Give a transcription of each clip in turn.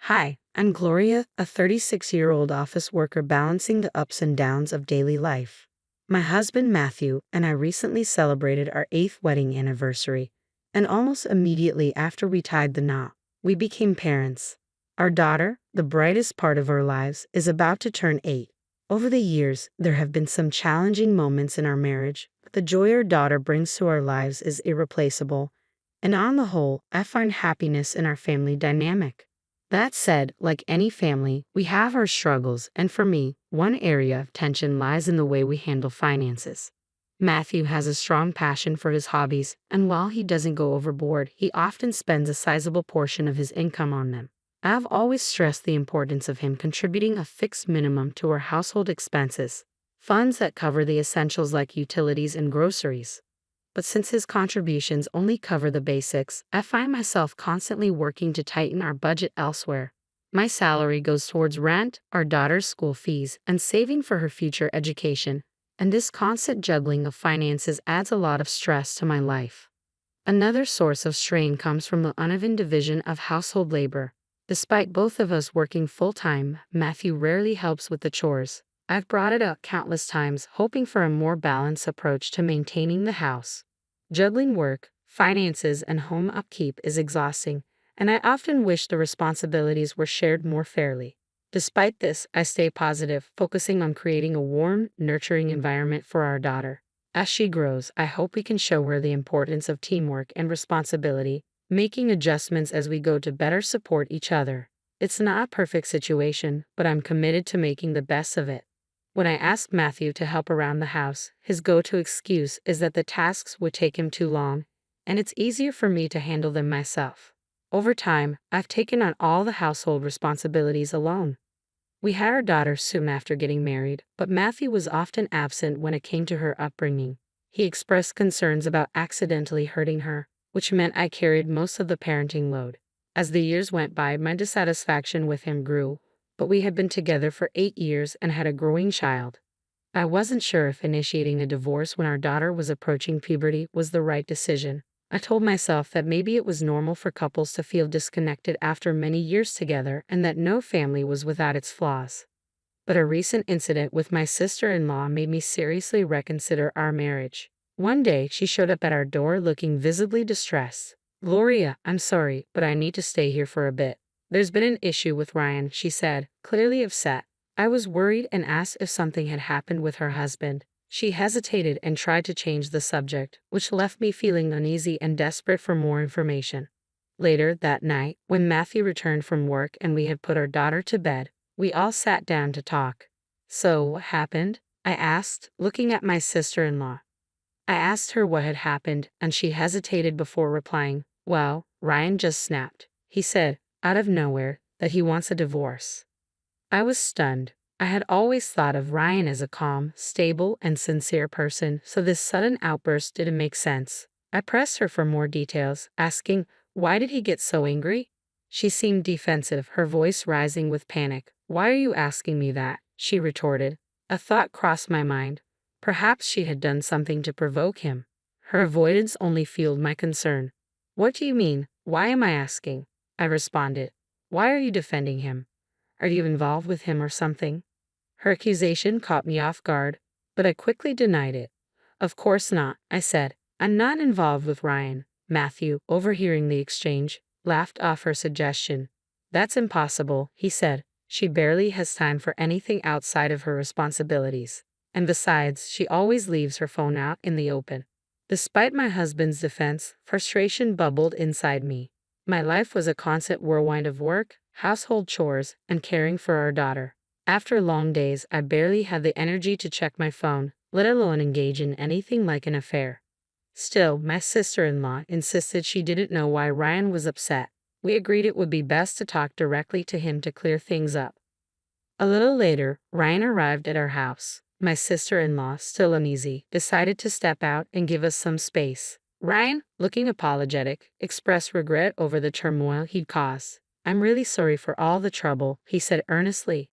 Hi, I'm Gloria, a 36-year-old office worker balancing the ups and downs of daily life. My husband Matthew and I recently celebrated our 8th wedding anniversary, and almost immediately after we tied the knot, we became parents. Our daughter, the brightest part of our lives, is about to turn 8. Over the years, there have been some challenging moments in our marriage, but the joy our daughter brings to our lives is irreplaceable, and on the whole, I find happiness in our family dynamic. That said, like any family, we have our struggles, and for me, one area of tension lies in the way we handle finances. Matthew has a strong passion for his hobbies, and while he doesn't go overboard, he often spends a sizable portion of his income on them. I've always stressed the importance of him contributing a fixed minimum to our household expenses, funds that cover the essentials like utilities and groceries. But since his contributions only cover the basics, I find myself constantly working to tighten our budget elsewhere. My salary goes towards rent, our daughter's school fees, and saving for her future education, and this constant juggling of finances adds a lot of stress to my life. Another source of strain comes from the uneven division of household labor. Despite both of us working full-time, Matthew rarely helps with the chores. I've brought it up countless times, hoping for a more balanced approach to maintaining the house. Juggling work, finances, and home upkeep is exhausting, and I often wish the responsibilities were shared more fairly. Despite this, I stay positive, focusing on creating a warm, nurturing environment for our daughter. As she grows, I hope we can show her the importance of teamwork and responsibility, making adjustments as we go to better support each other. It's not a perfect situation, but I'm committed to making the best of it. When I asked Matthew to help around the house, his go-to excuse is that the tasks would take him too long, and it's easier for me to handle them myself. Over time, I've taken on all the household responsibilities alone. We had our daughter soon after getting married, but Matthew was often absent when it came to her upbringing. He expressed concerns about accidentally hurting her, which meant I carried most of the parenting load. As the years went by, my dissatisfaction with him grew, but we had been together for 8 years and had a growing child. I wasn't sure if initiating a divorce when our daughter was approaching puberty was the right decision. I told myself that maybe it was normal for couples to feel disconnected after many years together and that no family was without its flaws. But a recent incident with my sister-in-law made me seriously reconsider our marriage. One day, she showed up at our door looking visibly distressed. "Gloria, I'm sorry, but I need to stay here for a bit. There's been an issue with Ryan," she said, clearly upset. I was worried and asked if something had happened with her husband. She hesitated and tried to change the subject, which left me feeling uneasy and desperate for more information. Later that night, when Matthew returned from work and we had put our daughter to bed, we all sat down to talk. "So, what happened?" I asked, looking at my sister-in-law. I asked her what had happened, and she hesitated before replying. "Well, Ryan just snapped. He said, out of nowhere, that he wants a divorce." I was stunned. I had always thought of Ryan as a calm, stable, and sincere person, so this sudden outburst didn't make sense. I pressed her for more details, asking, "Why did he get so angry?" She seemed defensive, her voice rising with panic. "Why are you asking me that?" she retorted. A thought crossed my mind. Perhaps she had done something to provoke him. Her avoidance only fueled my concern. "What do you mean? Why am I asking?" I responded. "Why are you defending him? Are you involved with him or something?" Her accusation caught me off guard, but I quickly denied it. "Of course not," I said. "I'm not involved with Ryan." Matthew, overhearing the exchange, laughed off her suggestion. "That's impossible," he said. "She barely has time for anything outside of her responsibilities. And besides, she always leaves her phone out in the open." Despite my husband's defense, frustration bubbled inside me. My life was a constant whirlwind of work, household chores, and caring for our daughter. After long days, I barely had the energy to check my phone, let alone engage in anything like an affair. Still, my sister-in-law insisted she didn't know why Ryan was upset. We agreed it would be best to talk directly to him to clear things up. A little later, Ryan arrived at our house. My sister-in-law, still uneasy, decided to step out and give us some space. Ryan, looking apologetic, expressed regret over the turmoil he'd caused. "I'm really sorry for all the trouble," he said earnestly,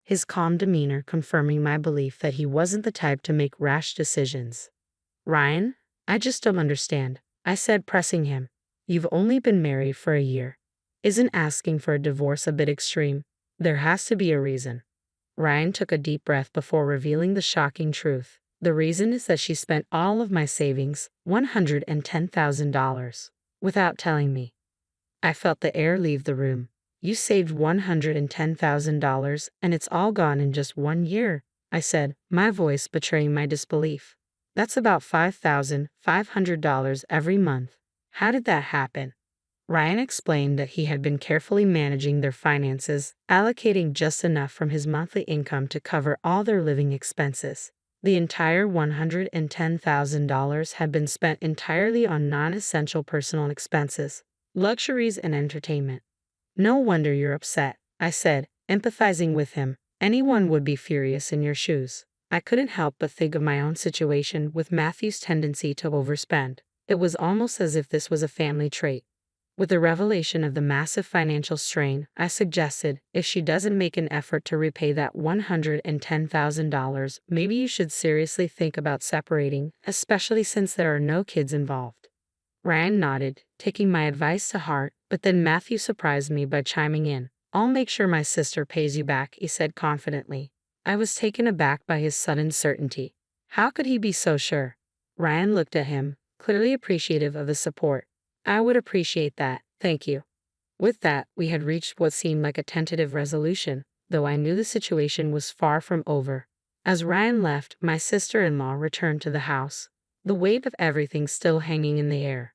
his calm demeanor confirming my belief that he wasn't the type to make rash decisions. "Ryan, I just don't understand," I said, pressing him. "You've only been married for a year. Isn't asking for a divorce a bit extreme? There has to be a reason. Ryan took a deep breath before revealing the shocking truth. The reason is that she spent all of my savings, $110,000, without telling me. I felt the air leave the room. You saved $110,000 and it's all gone in just 1 year, I said, my voice betraying my disbelief. That's about $5,500 every month. How did that happen? Ryan explained that he had been carefully managing their finances, allocating just enough from his monthly income to cover all their living expenses. The entire $110,000 had been spent entirely on non-essential personal expenses, luxuries, and entertainment. No wonder you're upset, I said, empathizing with him. Anyone would be furious in your shoes. I couldn't help but think of my own situation with Matthew's tendency to overspend. It was almost as if this was a family trait. With the revelation of the massive financial strain, I suggested, if she doesn't make an effort to repay that $110,000, maybe you should seriously think about separating, especially since there are no kids involved. Ryan nodded, taking my advice to heart, but then Matthew surprised me by chiming in. I'll make sure my sister pays you back, he said confidently. I was taken aback by his sudden certainty. How could he be so sure? Ryan looked at him, clearly appreciative of the support. I would appreciate that, thank you. With that, we had reached what seemed like a tentative resolution, though I knew the situation was far from over. As Ryan left, my sister-in-law returned to the house, the weight of everything still hanging in the air.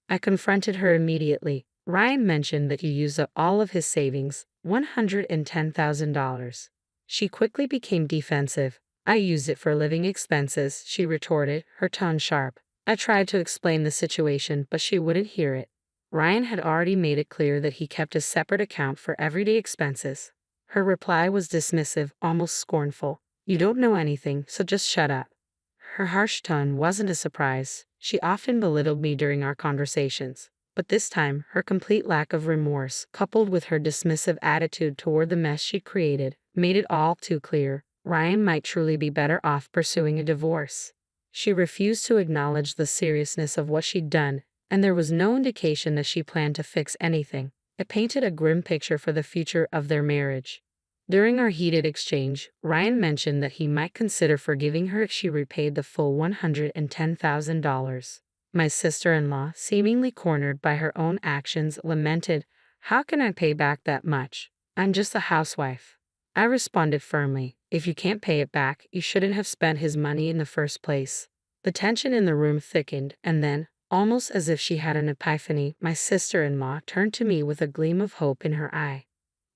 I confronted her immediately. Ryan mentioned that he used up all of his savings, $110,000. She quickly became defensive. I used it for living expenses, she retorted, her tone sharp. I tried to explain the situation, but she wouldn't hear it. Ryan had already made it clear that he kept a separate account for everyday expenses. Her reply was dismissive, almost scornful. You don't know anything, so just shut up. Her harsh tone wasn't a surprise. She often belittled me during our conversations. But this time, her complete lack of remorse, coupled with her dismissive attitude toward the mess she created, made it all too clear. Ryan might truly be better off pursuing a divorce. She refused to acknowledge the seriousness of what she'd done, and there was no indication that she planned to fix anything. It painted a grim picture for the future of their marriage. During our heated exchange, Ryan mentioned that he might consider forgiving her if she repaid the full $110,000. My sister-in-law, seemingly cornered by her own actions, lamented, "How can I pay back that much? I'm just a housewife." I responded firmly, "If you can't pay it back, you shouldn't have spent his money in the first place." The tension in the room thickened, and then, almost as if she had an epiphany, my sister-in-law turned to me with a gleam of hope in her eye.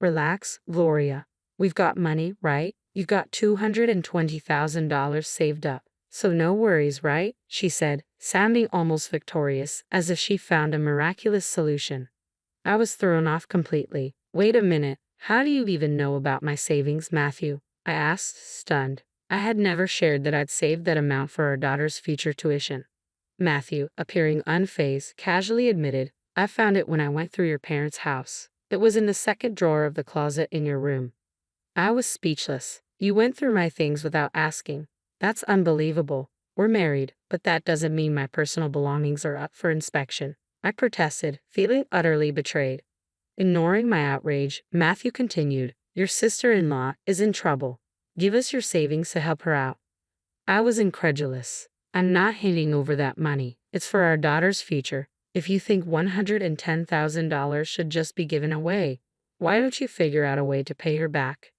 "Relax, Gloria. We've got money, right? You've got $220,000 saved up. So no worries, right?" she said, sounding almost victorious, as if she found a miraculous solution. I was thrown off completely. "Wait a minute. How do you even know about my savings, Matthew?" I asked, stunned. I had never shared that I'd saved that amount for our daughter's future tuition. Matthew, appearing unfazed, casually admitted, "I found it when I went through your parents' house. It was in the second drawer of the closet in your room." I was speechless. "You went through my things without asking. That's unbelievable. We're married, but that doesn't mean my personal belongings are up for inspection," I protested, feeling utterly betrayed. Ignoring my outrage, Matthew continued, "Your sister-in-law is in trouble. Give us your savings to help her out." I was incredulous. "I'm not handing over that money. It's for our daughter's future. If you think $110,000 should just be given away, why don't you figure out a way to pay her back?"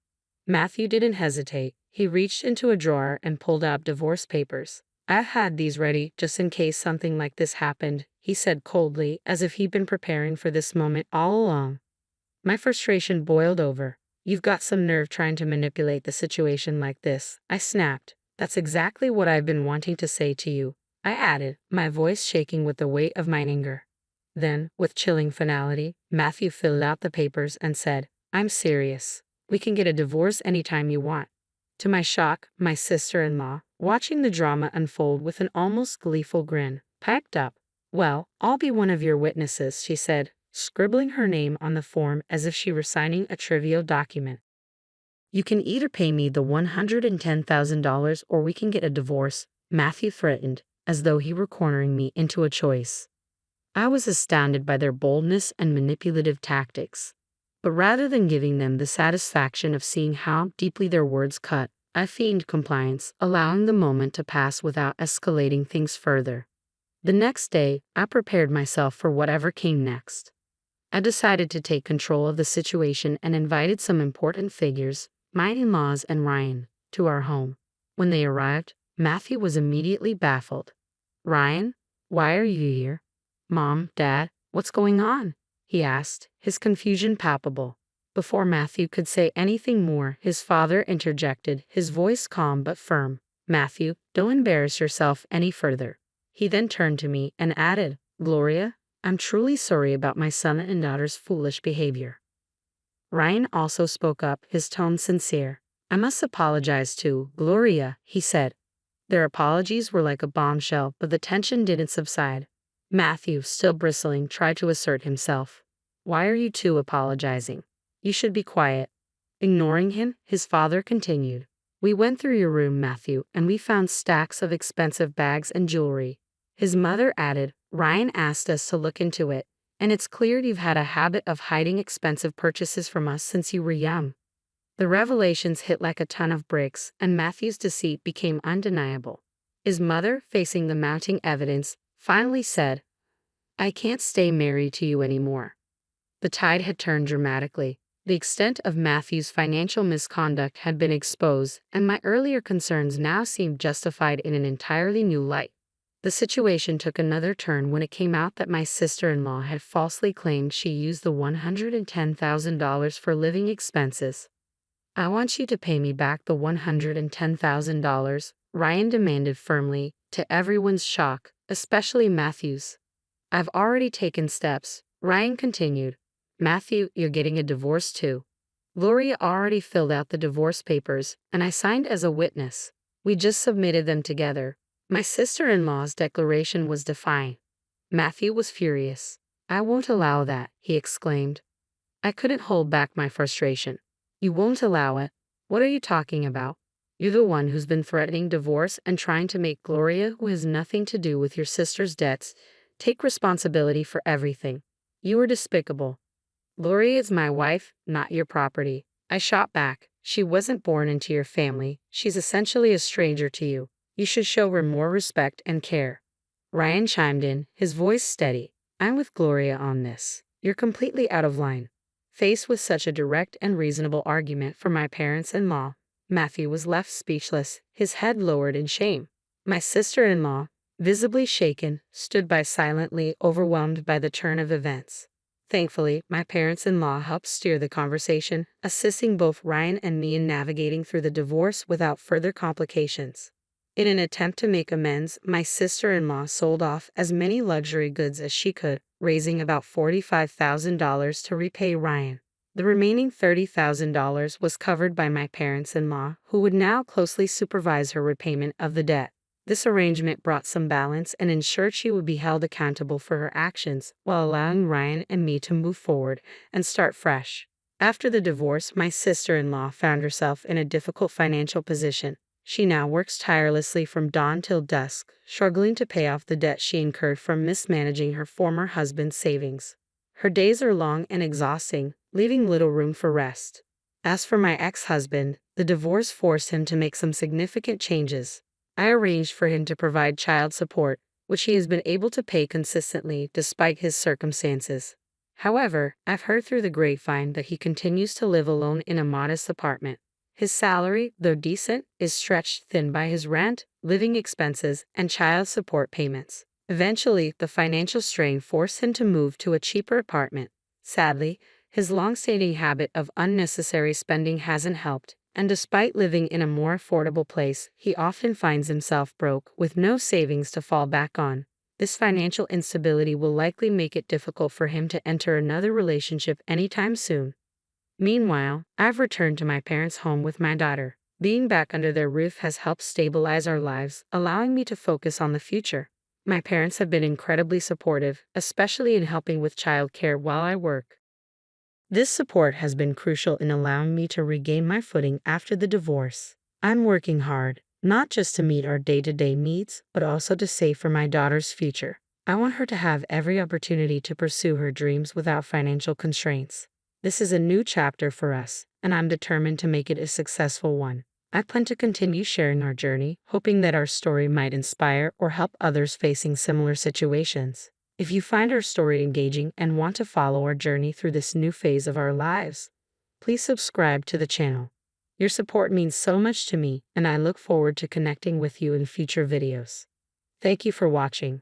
Matthew didn't hesitate. He reached into a drawer and pulled out divorce papers. "I've had these ready just in case something like this happened," he said coldly, as if he'd been preparing for this moment all along. My frustration boiled over. "You've got some nerve trying to manipulate the situation like this," I snapped. "That's exactly what I've been wanting to say to you," I added, my voice shaking with the weight of my anger. Then, with chilling finality, Matthew filled out the papers and said, "I'm serious. We can get a divorce anytime you want." To my shock, my sister-in-law, watching the drama unfold with an almost gleeful grin, piped up. "Well, I'll be one of your witnesses," she said, scribbling her name on the form as if she were signing a trivial document. "You can either pay me the $110,000 or we can get a divorce," Matthew threatened, as though he were cornering me into a choice. I was astounded by their boldness and manipulative tactics. But rather than giving them the satisfaction of seeing how deeply their words cut, I feigned compliance, allowing the moment to pass without escalating things further. The next day, I prepared myself for whatever came next. I decided to take control of the situation and invited some important figures, my in-laws and Ryan, to our home. When they arrived, Matthew was immediately baffled. "Ryan, why are you here?" "Mom, Dad, what's going on?" he asked, his confusion palpable. Before Matthew could say anything more, his father interjected, his voice calm but firm. "Matthew, don't embarrass yourself any further." He then turned to me and added, "Gloria, I'm truly sorry about my son and daughter's foolish behavior." Ryan also spoke up, his tone sincere. "I must apologize to Gloria," he said. Their apologies were like a bombshell, but the tension didn't subside. Matthew, still bristling, tried to assert himself. "Why are you two apologizing? You should be quiet." Ignoring him, his father continued. "We went through your room, Matthew, and we found stacks of expensive bags and jewelry." His mother added, "Ryan asked us to look into it, and it's clear you've had a habit of hiding expensive purchases from us since you were young." The revelations hit like a ton of bricks, and Matthew's deceit became undeniable. His mother, facing the mounting evidence, finally said, "I can't stay married to you anymore." The tide had turned dramatically. The extent of Matthew's financial misconduct had been exposed, and my earlier concerns now seemed justified in an entirely new light. The situation took another turn when it came out that my sister-in-law had falsely claimed she used the $110,000 for living expenses. "I want you to pay me back the $110,000, Ryan demanded firmly, to everyone's shock, especially Matthew's. "I've already taken steps," Ryan continued. "Matthew, you're getting a divorce too. Gloria already filled out the divorce papers, and I signed as a witness. We just submitted them together." My sister-in-law's declaration was defiant. Matthew was furious. "I won't allow that," he exclaimed. I couldn't hold back my frustration. "You won't allow it? What are you talking about? You're the one who's been threatening divorce and trying to make Gloria, who has nothing to do with your sister's debts, take responsibility for everything. You are despicable. Gloria is my wife, not your property." I shot back. "She wasn't born into your family. She's essentially a stranger to you. You should show her more respect and care." Ryan chimed in, his voice steady. "I'm with Gloria on this. You're completely out of line." Faced with such a direct and reasonable argument from my parents-in-law, Matthew was left speechless, his head lowered in shame. My sister-in-law, visibly shaken, stood by silently, overwhelmed by the turn of events. Thankfully, my parents-in-law helped steer the conversation, assisting both Ryan and me in navigating through the divorce without further complications. In an attempt to make amends, my sister-in-law sold off as many luxury goods as she could, raising about $45,000 to repay Ryan. The remaining $30,000 was covered by my parents-in-law, who would now closely supervise her repayment of the debt. This arrangement brought some balance and ensured she would be held accountable for her actions, while allowing Ryan and me to move forward and start fresh. After the divorce, my sister-in-law found herself in a difficult financial position. She now works tirelessly from dawn till dusk, struggling to pay off the debt she incurred from mismanaging her former husband's savings. Her days are long and exhausting, leaving little room for rest. As for my ex-husband, the divorce forced him to make some significant changes. I arranged for him to provide child support, which he has been able to pay consistently despite his circumstances. However, I've heard through the grapevine that he continues to live alone in a modest apartment. His salary, though decent, is stretched thin by his rent, living expenses, and child support payments. Eventually, the financial strain forced him to move to a cheaper apartment. Sadly, his long-standing habit of unnecessary spending hasn't helped, and despite living in a more affordable place, he often finds himself broke, with no savings to fall back on. This financial instability will likely make it difficult for him to enter another relationship anytime soon. Meanwhile, I've returned to my parents' home with my daughter. Being back under their roof has helped stabilize our lives, allowing me to focus on the future. My parents have been incredibly supportive, especially in helping with childcare while I work. This support has been crucial in allowing me to regain my footing after the divorce. I'm working hard, not just to meet our day-to-day needs, but also to save for my daughter's future. I want her to have every opportunity to pursue her dreams without financial constraints. This is a new chapter for us, and I'm determined to make it a successful one. I plan to continue sharing our journey, hoping that our story might inspire or help others facing similar situations. If you find our story engaging and want to follow our journey through this new phase of our lives, please subscribe to the channel. Your support means so much to me, and I look forward to connecting with you in future videos. Thank you for watching.